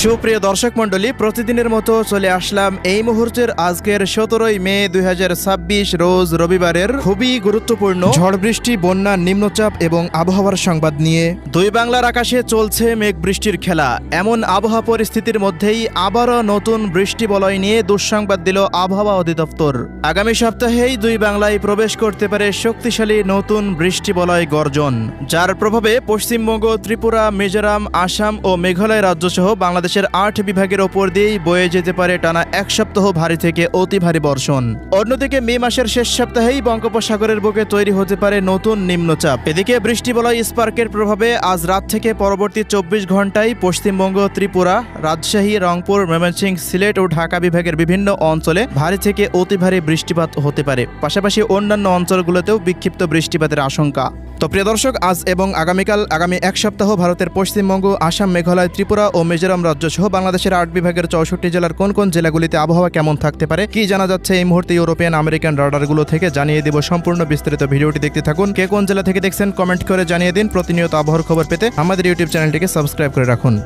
সুপ্রিয় দর্শক মণ্ডলী, প্রতিদিনের মতো চলে আসলাম এই মুহূর্তের আজকের 17 মে 2026 রোজ রবিবারের খুবই গুরুত্বপূর্ণ ঝড় বৃষ্টি, বন্যা, নিম্নচাপ এবং আবহাওয়ার সংবাদ নিয়ে। দুই বাংলার আকাশে চলছে মেঘ বৃষ্টির খেলা। এমন আবহাওয়া পরিস্থিতির মধ্যেই আবারও নতুন বৃষ্টি বলয় নিয়ে দুঃসংবাদ দিল আবহাওয়া অধিদপ্তর। আগামী সপ্তাহেই দুই বাংলায় প্রবেশ করতে পারে শক্তিশালী নতুন বৃষ্টি বলয় গর্জন, যার প্রভাবে পশ্চিমবঙ্গ, ত্রিপুরা, মিজোরাম, আসাম ও মেঘালয় রাজ্যসহ বাংলাদেশের 8 বিভাগের ওপর দিয়েই বয়ে যেতে পারে টানা এক সপ্তাহ ভারী থেকে অতি ভারী বর্ষণ। অন্যদিকে মে মাসের শেষ সপ্তাহেই বঙ্গোপসাগরের বুকে তৈরি হতে পারে নতুন নিম্নচাপ। এদিকে বৃষ্টি বলয় স্পার্কের প্রভাবে আজ রাত থেকে পরবর্তী 24 ঘন্টায় পশ্চিমবঙ্গ, ত্রিপুরা, রাজশাহী, রংপুর, ময়মনসিংহ, সিলেট ও ঢাকা বিভাগের বিভিন্ন অঞ্চলে ভারী থেকে অতি ভারী বৃষ্টিপাত হতে পারে। পাশাপাশি অন্যান্য অঞ্চলগুলোতেও বিক্ষিপ্ত বৃষ্টিপাতের আশঙ্কা। তো প্রিয় দর্শক, আজ এবং আগামী এক সপ্তাহ ভারতের পশ্চিমবঙ্গ, আসাম, মেঘালয়, ত্রিপুরা ও মিজোরাম রাজ্য সহ বাংলাদেশের 8 বিভাগের 64 জেলার কোন কোন জেলাগুলিতে আবহাওয়া কেমন থাকতে পারে, কি জানা যাচ্ছে এই মুহূর্তে ইউরোপিয়ান আমেরিকান রাডারগুলো থেকে জানিয়ে দেব। সম্পূর্ণ বিস্তারিত ভিডিওটি দেখতে থাকুন। কে কোন জেলা থেকে দেখছেন কমেন্ট করে জানিয়ে দিন। প্রতিনিয়ত আবহাওয়ার খবর পেতে আমাদের ইউটিউব চ্যানেলটিকে সাবস্ক্রাইব করে রাখুন।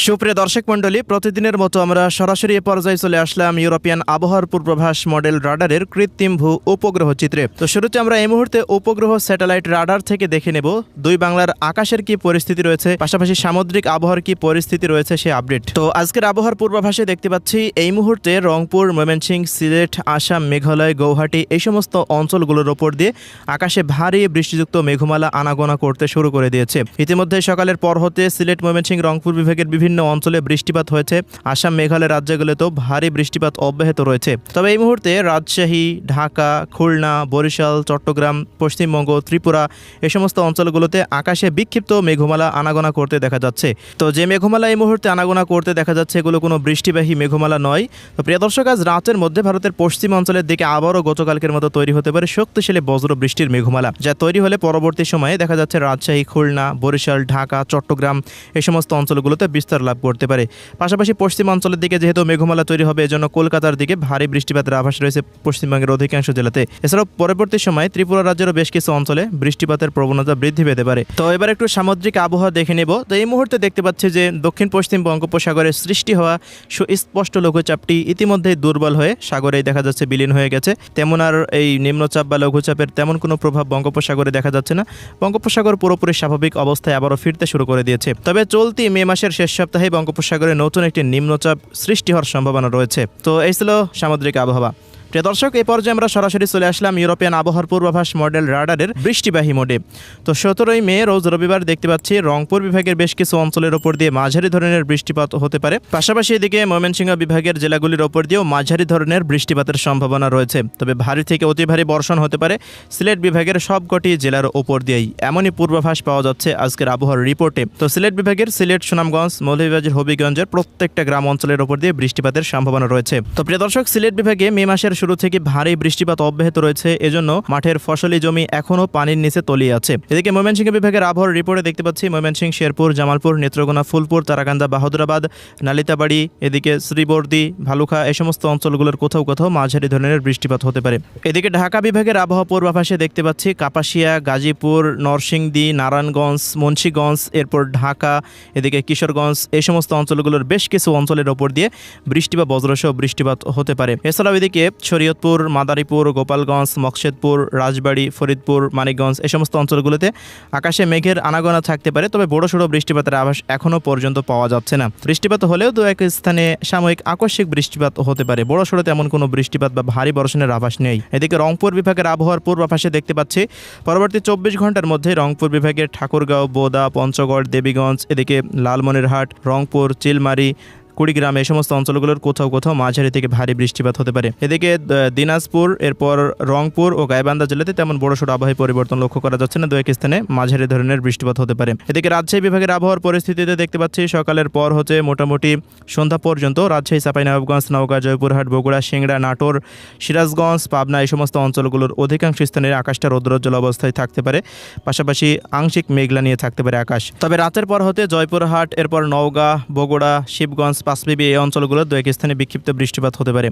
সুপ্রিয় দর্শক মণ্ডলী, প্রতিদিনের মতো আমরা সরাসরি পর্যায়ে চলে আসলাম ইউরোপিয়ান আবহাওয়ার পূর্বাভাস মডেল রাডারের কৃত্রিম ভূ উপগ্রহ চিত্রে। তো শুরুতে আমরা এই মুহূর্তে উপগ্রহ স্যাটেলাইট রাডার থেকে দেখে নেব দুই বাংলার আকাশের কি পরিস্থিতি রয়েছে, পাশাপাশি সামুদ্রিক আবহাওয়ার কি পরিস্থিতি রয়েছে সে আপডেট। তো আজকের আবহাওয়ার পূর্বাভাসে দেখতে পাচ্ছি এই মুহূর্তে রংপুর, ময়মনসিংহ, সিলেট, আসাম, মেঘালয়, গৌহাটি এই সমস্ত অঞ্চলগুলোর ওপর দিয়ে আকাশে ভারী বৃষ্টিযুক্ত মেঘমালা আনাগোনা করতে শুরু করে দিয়েছে। ইতিমধ্যে সকালের পর হতে সিলেট, ময়মনসিংহ, রংপুর বিভাগের বিভিন্ন অঞ্চলে বৃষ্টিপাত হয়েছে। আসাম, মেঘালয় রাজ্যগুলোতেও ভারী বৃষ্টিপাত অব্যাহত রয়েছে। তবে এই মুহূর্তে রাজশাহী, ঢাকা, খুলনা, বরিশাল, চট্টগ্রাম, পশ্চিমবঙ্গ, ত্রিপুরা এই সমস্ত অঞ্চলগুলোতে আকাশে বিক্ষিপ্ত মেঘমালা আনাগোনা করতে দেখা যাচ্ছে। তো যে মেঘমালা এই মুহূর্তে আনাগোনা করতে দেখা যাচ্ছে এগুলো কোনো বৃষ্টিবাহী মেঘমালা নয়। তো প্রিয় দর্শক, আজ রাতের মধ্যে ভারতের পশ্চিম অঞ্চলের দিকে আবারও গতকালকের মতো তৈরি হতে পারে শক্তিশালী বজ্র বৃষ্টির মেঘমালা, যা তৈরি হলে পরবর্তী সময়ে দেখা যাচ্ছে রাজশাহী, খুলনা, বরিশাল, ঢাকা, চট্টগ্রাম এই সমস্ত অঞ্চলগুলোতে বিস্তার লাভ করতে পারে। পাশাপাশি পশ্চিম অঞ্চলের দিকে যেহেতু মেঘমালা তৈরি হবে, এজন্য কলকাতার দিকে ভারী বৃষ্টিপাতের আভাস রয়েছে পশ্চিমবঙ্গের অধিকাংশ জেলাতে। এছাড়াও পরবর্তী সময়ে ত্রিপুরা রাজ্যেরও বেশ কিছু অঞ্চলে বৃষ্টিপাতের প্রবণতা বৃদ্ধি পেতে পারে। তো এবার একটু সামুদ্রিক আবহাওয়া দেখে নেব। তো এই মুহূর্তে দেখতে পাচ্ছি যে দক্ষিণ পশ্চিম বঙ্গোপসাগরে সৃষ্টি হওয়া সুস্পষ্ট লঘুচাপটি ইতিমধ্যে দুর্বল হয়ে সাগরেই দেখা যাচ্ছে বিলীন হয়ে গেছে। তেমন আর এই নিম্নচাপ বা লঘুচাপের তেমন কোনো প্রভাব বঙ্গোপসাগরে দেখা যাচ্ছে না। বঙ্গোপসাগর পুরোপুরি স্বাভাবিক অবস্থায় আবারও ফিরতে শুরু করে দিয়েছে। তবে চলতি মে মাসের শেষ সপ্তাহে বঙ্গোপসাগরে নতুন একটি নিম্নচাপ সৃষ্টি হওয়ার সম্ভাবনা রয়েছে। তো এই ছিল সামুদ্রিক আবহাওয়া। প্রিয় দর্শক, এই পর্যায়ে আমরা সরাসরি চলে আসলাম ইউরোপিয়ান আবহাওয়ার পূর্বাভাস মডেল রাডারের বৃষ্টিবাহী মোডে। তো 17 মে রোজ রবিবার দেখতে পাচ্ছি রংপুর বিভাগের বেশ কিছু অঞ্চলের ওপর দিয়ে মাঝারি ধরনের বৃষ্টিপাত হতে পারে। পাশাপাশি এদিকে ময়মনসিংহ বিভাগের জেলাগুলির ওপর দিয়েও মাঝারি ধরনের বৃষ্টিপাতের সম্ভাবনা রয়েছে। তবে ভারী থেকে অতি ভারী বর্ষণ হতে পারে সিলেট বিভাগের সবকটি জেলার ওপর দিয়েই, এমনই পূর্বাভাস পাওয়া যাচ্ছে আজকের আবহাওয়ার রিপোর্টে। তো সিলেট বিভাগের সিলেট, সুনামগঞ্জ, মৌলভীবাজার, হবিগঞ্জের প্রত্যেকটা গ্রাম অঞ্চলের ওপর দিয়ে বৃষ্টিপাতের সম্ভাবনা রয়েছে। তো প্রিয় দর্শক, সিলেট বিভাগে মে মাসের শুরু থেকে ভারী বৃষ্টিপাত অব্যাহত রয়েছে, এজন্য মাঠের ফসলি জমি এখনও পানির নিচে তলিয়ে আছে। এদিকে ময়মনসিংহ বিভাগের আবহাওয়ার রিপোর্টে দেখতে পাচ্ছি ময়মনসিংহ, শেরপুর, জামালপুর, নেত্রকোনা, ফুলপুর, তারাকান্দা, বাহাদুরাবাদ, নালিতাবাড়ি, এদিকে শ্রীবর্দী, ভালুকা এই সমস্ত অঞ্চলগুলোর কোথাও কোথাও মাঝারি ধরনের বৃষ্টিপাত হতে পারে। এদিকে ঢাকা বিভাগের আবহাওয়া পূর্বাভাসে দেখতে পাচ্ছি কাপাসিয়া, গাজীপুর, নরসিংদী, নারায়ণগঞ্জ, মুন্সিগঞ্জ, এরপর ঢাকা, এদিকে কিশোরগঞ্জ এই সমস্ত অঞ্চলগুলোর বেশ কিছু অঞ্চলের ওপর দিয়ে বৃষ্টি বা বজ্রসহ বৃষ্টিপাত হতে পারে। এছাড়াও এদিকে শরীয়তপুর, মাদারীপুর, গোপালগঞ্জ, মকসেদপুর, রাজবাড়ী, ফরিদপুর, মানিকগঞ্জ এই সমস্ত অঞ্চলগুলোতে আকাশে মেঘের আনাগোনা থাকতে পারে। তবে বড়সড় বৃষ্টিপাতের আভাস এখনও পর্যন্ত পাওয়া যাচ্ছে না। বৃষ্টিপাত হলেও দু এক স্থানে সাময়িক আকস্মিক বৃষ্টিপাত হতে পারে। বড়সড় তেমন কোনো বৃষ্টিপাত বা ভারী বর্ষণের আভাস নেই। এদিকে রংপুর বিভাগের আবহাওয়ার পূর্বাভাসে দেখতে পাচ্ছি পরবর্তী 24 ঘন্টার মধ্যে রংপুর বিভাগের ঠাকুরগাঁও, বোদা, পঞ্চগড়, দেবীগঞ্জ, এদিকে লালমনিরহাট, রংপুর, চিলমারি, কুড়িগ্রাম এই সমস্ত অঞ্চলগুলোর কোথাও কোথাও মাঝারি থেকে ভারী বৃষ্টিপাত হতে পারে। এদিকে দিনাজপুর, এরপর রংপুর ও গাইবান্ধা জেলাতে তেমন বড়সড় আবহাওয়ার পরিবর্তন লক্ষ্য করা যাচ্ছে না। দু এক স্থানে মাঝারি ধরনের বৃষ্টিপাত হতে পারে। এদিকে রাজশাহী বিভাগের আবহাওয়ার পরিস্থিতিতে দেখতে পাচ্ছি সকালের পর হচ্ছে মোটামুটি সন্ধ্যা পর্যন্ত রাজশাহী, চাঁপাইনবাবগঞ্জ, নওগাঁ, জয়পুরহাট, বগুড়া, সিংড়া, নাটোর, সিরাজগঞ্জ, পাবনা এই সমস্ত অঞ্চলগুলোর অধিকাংশ স্থানে আকাশটা রৌদ্রোজ্জ্বল অবস্থায় থাকতে পারে। পাশাপাশি আংশিক মেঘলা নিয়ে থাকতে পারে আকাশ। তবে রাতের পর হতে জয়পুরহাট, এরপর নওগাঁ, বগুড়া, শিবগঞ্জ, পাঁচবিবি এই অঞ্চলগুলো দু এক স্থানে বিক্ষিপ্ত বৃষ্টিপাত হতে পারে।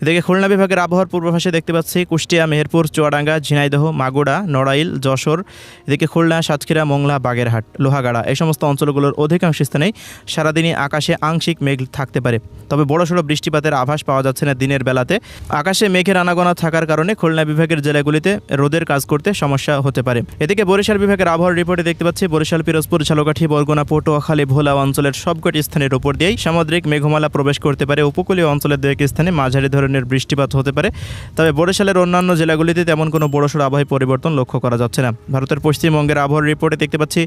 এদিকে খুলনা বিভাগের আবহাওয়ার পূর্বাভাসে দেখতে পাচ্ছি কুষ্টিয়া, মেহেরপুর, চুয়াডাঙ্গা, ঝিনাইদহ, মাগুরা, নড়াইল, যশোর, এদিকে খুলনা, সাতক্ষীরা, মোংলা, বাগেরহাট, লোহাগাড়া এই সমস্ত অঞ্চলগুলোর অধিকাংশ স্থানেই সারাদিনই আকাশে আংশিক মেঘ থাকতে পারে। তবে বড়সড় বৃষ্টিপাতের আভাস পাওয়া যাচ্ছে না দিনের বেলাতে। আকাশে মেঘের আনাগোনা থাকার কারণে খুলনা বিভাগের জেলাগুলিতে রোদের কাজ করতে সমস্যা হতে পারে। এদিকে বরিশাল বিভাগের আবহাওয়ার রিপোর্টে দেখতে পাচ্ছি বরিশাল, পিরোজপুর, ঝালকাঠি, বরগুনা, পটুয়াখালী, ভোলা অঞ্চলের সবকটি স্থানের উপর দিয়েই সামুদ্রিক মেঘমালা প্রবেশ করতে পারে। উপকূলীয় অঞ্চলের দু এক স্থানে মাঝারি ধরনের বৃষ্টিপাত হতে পারে। তবে বরিশালের অন্যান্য জেলাগুলিতে তেমন কোনো বড়সড় আবহাওয়ার পরিবর্তন লক্ষ্য করা যাচ্ছে না। ভারতের পশ্চিমবঙ্গের আবহাওয়ার রিপোর্টে দেখতে পাচ্ছি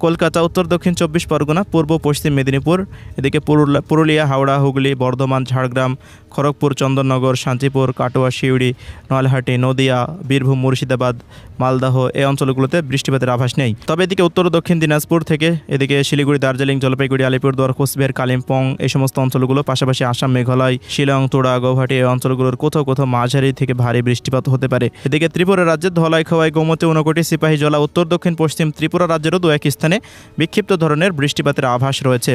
কলকাতা, উত্তর দক্ষিণ 24 পরগনা, পূর্ব পশ্চিম মেদিনীপুর, এদিকে পুরুলিয়া, হাওড়া, হুগলি, বর্ধমান, ঝাড়গ্রাম, খড়গপুর, চন্দননগর, শান্তিপুর, কাটোয়া, শিউড়ি, নলহাটি, নদিয়া, বীরভূম, মুর্শিদাবাদ, মালদহ এই অঞ্চলগুলোতে বৃষ্টিপাতের আভাস নেই। তবে এদিকে উত্তর ও দক্ষিণ দিনাজপুর থেকে এদিকে শিলিগুড়ি, দার্জিলিং, জলপাইগুড়ি, আলিপুরদুয়ার, কোচবিহার, কালিম্পং এই সমস্ত অঞ্চলগুলো, পাশাপাশি আসাম, মেঘালয়, শিলং, তোড়া, গৌহাটি এই অঞ্চলগুলোর কোথাও কোথাও মাঝারি থেকে ভারী বৃষ্টিপাত হতে পারে। এদিকে ত্রিপুরা রাজ্যের ধলাই, খোয়াই, গোমতী, ঊনকোটি, সিপাহীজলা, উত্তর দক্ষিণ পশ্চিম ত্রিপুরা রাজ্যেরও দু এক স্থানে বিক্ষিপ্ত ধরনের বৃষ্টিপাতের আভাস রয়েছে।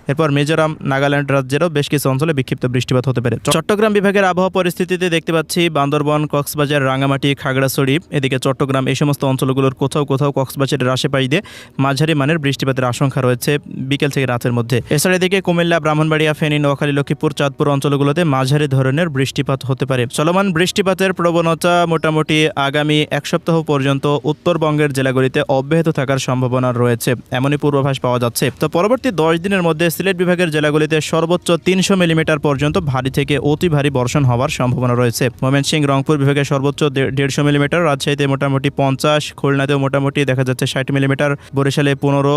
এরপর মিজোরাম, নাগাল্যান্ড রাজ্যেরও বেশ কিছু অঞ্চলে বিক্ষিপ্ত বৃষ্টিপাত হতে পারে। চট্টগ্রাম বিভাগের আবহাওয়া পরিস্থিতিতে দেখতে পাচ্ছি বান্দরবন, কক্সবাজার, রাঙ্গামাটি, খাগড়াছড়ি, এদিকে চট্টগ্রাম এই সমস্ত অঞ্চলগুলোর কোথাও কোথাও কক্সবাজারের আশেপাশে দিয়ে মাঝারি মানের বৃষ্টিপাতের আশঙ্কা রয়েছে বিকেল থেকে রাতের মধ্যে। এছাড়া এদিকে কুমিল্লা, ব্রাহ্মণবাড়িয়া, ফেনী, নোয়াখালী, লক্ষ্মীপুর, চাঁদপুর অঞ্চলগুলোতে মাঝারি ধরনের বৃষ্টিপাত হতে পারে। চলমান বৃষ্টিপাতের প্রবণতা মোটামুটি আগামী এক সপ্তাহ পর্যন্ত উত্তরবঙ্গের জেলাগুলিতে অব্যাহত থাকার সম্ভাবনা রয়েছে, এমনই পূর্বাভাস পাওয়া যাচ্ছে। তো পরবর্তী 10 দিনের মধ্যে সিলেট বিভাগের জেলাগুলিতে সর্বোচ্চ 300 মিলিমিটার পর্যন্ত ভারী থেকে অতি ভারী বর্ষণ হওয়ার সম্ভাবনা রয়েছে। ময়মনসিংহ, রংপুর বিভাগে সর্বোচ্চ 150 মিলিমিটার, রাজশাহীতে মোটামুটি 50, খুলনাতেও মোটামুটি দেখা যাচ্ছে 60 মিলিমিটার, বরিশালে 15,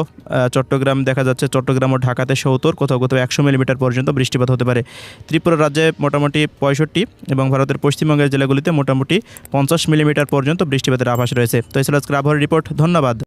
চট্টগ্রাম দেখা যাচ্ছে, চট্টগ্রাম ও ঢাকাতে 70, কোথাও কোথাও 100 মিলিমিটার পর্যন্ত বৃষ্টিপাত হতে পারে। ত্রিপুরা রাজ্যে মোটামুটি 65 এবং ভারতের পশ্চিমবঙ্গের জেলাগুলিতে মোটামুটি 50 মিলিমিটার পর্যন্ত বৃষ্টিপাতের আভাস রয়েছে। তো এছাড়া আজকের আবহাওয়ার রিপোর্ট। ধন্যবাদ।